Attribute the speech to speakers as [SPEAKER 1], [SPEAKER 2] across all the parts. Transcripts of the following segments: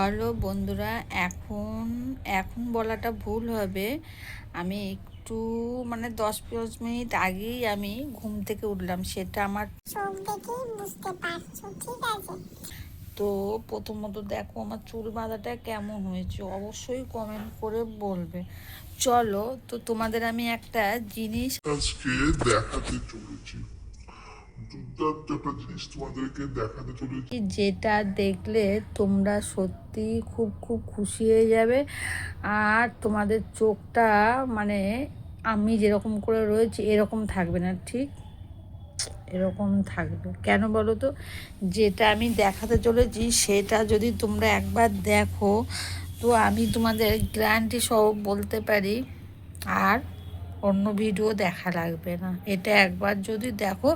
[SPEAKER 1] Hello বন্ধুরা, এখন এখন বলাটা ভুল হবে। আমি একটু 10-5 মিনিট আগেই আমি ঘুম থেকে উঠলাম, সেটা আমার
[SPEAKER 2] চোখ দেখেই বুঝতে পারছো, ঠিক আছে?
[SPEAKER 1] তো প্রথমত দেখো আমার চুল বাঁধাটা কেমন হয়েছে, অবশ্যই কমেন্ট করে বলবে। চলো, তো তোমাদের আমি একটা জিনিস
[SPEAKER 3] আজকে দেখাতে চলেছি, দুর্দান্ত একটা জিনিস তোমাদেরকে দেখাতে চলেছি।
[SPEAKER 1] যেটা দেখলে তোমরা সত্যি খুব খুব খুশি হয়ে যাবে। আর তোমাদের চোখটা আমি যেরকম করে রয়েছি এরকম থাকবে না, ঠিক এরকম থাকবে। কেন বলো তো? যেটা আমি দেখাতে চলেছি সেটা যদি তোমরা একবার দেখো, তো আমি তোমাদের গ্যারান্টি সহ বলতে পারি আর অন্য ভিডিও দেখা লাগবে না। এটা একবার যদি দেখো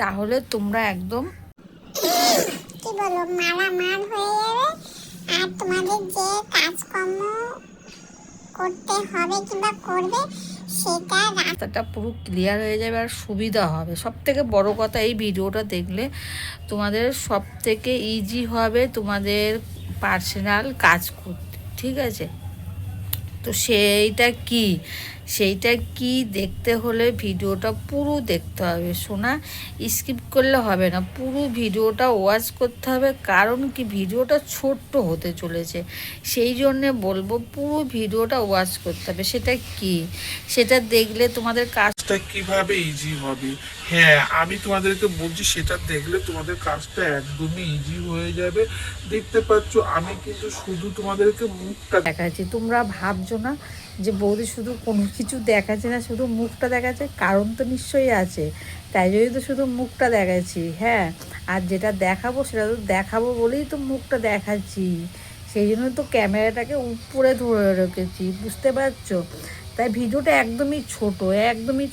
[SPEAKER 1] তাহলে তোমরা একদম
[SPEAKER 2] কি বলো, মারামার হয়ে যাবে। আর তোমাদের যে কাজকর্ম করতে হবে কিংবা করবে সেটা
[SPEAKER 1] রাস্তাটা পুরো ক্লিয়ার হয়ে যাবে আর সুবিধা হবে। সব থেকে বড় কথা, এই ভিডিওটা দেখলে তোমাদের সব থেকে ইজি হবে তোমাদের পার্সোনাল কাজ করতে, ঠিক আছে? তো সেইটা কি দেখতে হলে ভিডিওটা পুরো দেখতে হবে, শোনা স্কিপ করলে হবে না, পুরো ভিডিওটা ওয়াচ করতে হবে। কারণ কি, ভিডিওটা ছোট্ট হতে চলেছে, সেই জন্যে বলবো পুরো ভিডিওটা ওয়াচ করতে হবে। সেটা দেখলে তোমাদের কাজটা
[SPEAKER 3] কিভাবে ইজি হবে, হ্যাঁ আমি তোমাদেরকে বলছি, সেটা দেখলে তোমাদের কাজটা একদমই ইজি হয়ে যাবে। দেখতে পাচ্ছ আমি কিন্তু শুধু তোমাদেরকে মুখটা
[SPEAKER 1] দেখাচ্ছি। তোমরা ভাবছো না যে বৌদি শুধু কোনো কিছু দেখাচ্ছে না, শুধু মুখটা দেখাচ্ছে? কারণ তো নিশ্চয়ই আছে, তাই জন্যই তো শুধু মুখটা দেখাচ্ছি। হ্যাঁ, আর যেটা দেখাবো সেটা তো দেখাবো বলেই তো মুখটা দেখাচ্ছি, সেই জন্য তো ক্যামেরাটাকে উপরে ধরে রেখেছি, বুঝতে পারছো? তাই ভিডিওটা একদমই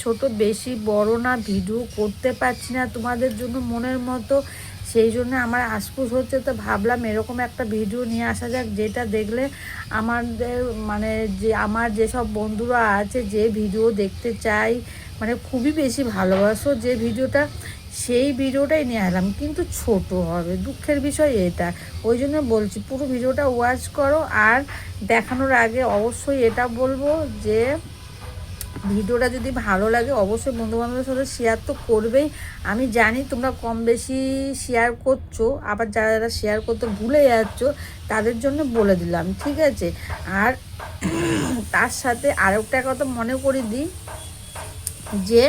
[SPEAKER 1] ছোট, বেশি বড় না। ভিডিও করতে পারছি না তোমাদের জন্য মনের মতো, সেই জন্য আমার আশপুস হচ্ছে। তো ভাবলাম এরকম একটা ভিডিও নিয়ে আসা যাক, যেটা দেখলে আমাদের আমার যেসব বন্ধুরা আছে, যে ভিডিও দেখতে চাই, খুবই বেশি ভালোবাসো যে ভিডিওটা, সেই ভিডিওটাই নিয়ে এলাম। কিন্তু ছোট হবে, দুঃখের বিষয় এটা। ওই জন্য বলছি পুরো ভিডিওটা ওয়াচ করো। আর দেখানোর আগে অবশ্যই এটা বলবো যে ভিডিওটা যদি ভালো লাগে অবশ্যই বন্ধুবান্ধবের সাথে শেয়ার তো করবেই। আমি জানি তোমরা কম বেশি শেয়ার করছো, আবার যারা যারা শেয়ার করতে ভুলে যাচ্ছ তাদের জন্য বলে দিলাম, ঠিক আছে? আর তার সাথে আরেকটা কথা মনে করি দিই, যে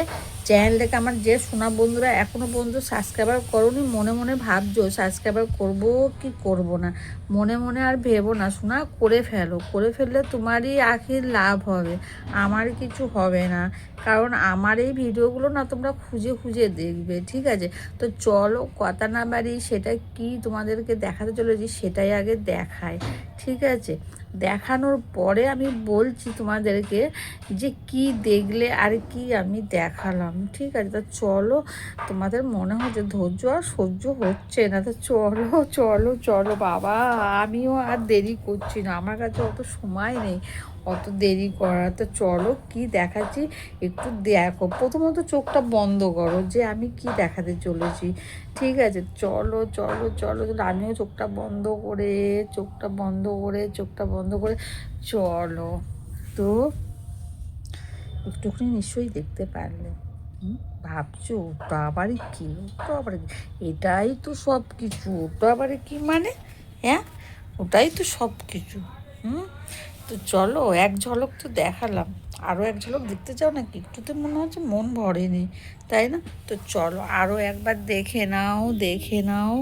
[SPEAKER 1] চ্যানেলটাকে আমার যে সোনা বন্ধুরা এখনও পর্যন্ত সাবস্ক্রাইবার করোনি, মনে মনে ভাবছো সাবস্ক্রাইবার করব কি করব না, মনে মনে আর ভেবো না সোনা, করে ফেললে তোমারই আখির লাভ হবে, আমার কিছু হবে না। কারণ আমার এই ভিডিওগুলো না তোমরা খুঁজে খুঁজে দেখবে, ঠিক আছে? তো চলো কথা না বাড়ি, সেটা কি তোমাদেরকে দেখাতে চলেছি সেটাই আগে দেখায়, ঠিক আছে? দেখানোর পরে আমি বলছি তোমাদেরকে যে কি দেখলে আর কি আমি দেখালাম, ঠিক আছে? তো চলো, তোমাদের মনে হচ্ছে ধৈর্য আর সহ্য হচ্ছে না, তো চলো চলো চলো বাবা, আমিও আর দেরি করছি না, আমার কাছে অত সময় নেই অত দেরি করা। তো চলো কি দেখাচ্ছি একটু দেখো। প্রথমত চোখটা বন্ধ করো, যে আমি কি দেখাতে চলেছি, ঠিক আছে? চলো চলো চলো চলো, আমিও চোখটা বন্ধ করে চলো। তো একটুখানি নিশ্চয়ই দেখতে পারলে। ভাবছো ওটা আবার কি, এটাই তো সব কিছু, ওটা আবার কি হ্যাঁ, ওটাই তো সব কিছু। তো চলো, এক ঝলক তো দেখালাম, আরও এক ঝলক দেখতে চাও নাকি? একটু তো মনে হচ্ছে মন ভরেনি, তাই না? তো চলো আরও একবার দেখে নাও,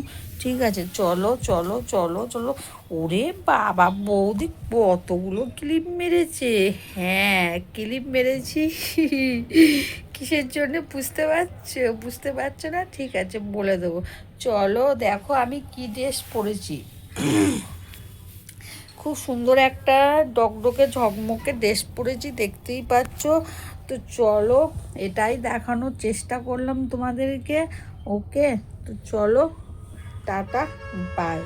[SPEAKER 1] ঠিক আছে? চলো চলো চলো চলো। ওরে বাবা, বৌদি কতগুলো ক্লিপ মেরেছে! হ্যাঁ, ক্লিপ মেরেছি। কিসের জন্য বুঝতে পারছো না? ঠিক আছে, বলে দেবো। চলো দেখো আমি কি ড্রেস পরেছি। খুব সুন্দর একটা ডকডকে ঝকমকে ড্রেস পরেছি, দেখতেই পাচ্ছ। তো চলো, এটাই দেখানোর চেষ্টা করলাম তোমাদেরকে। ওকে, তো চলো, টাটা, বাই।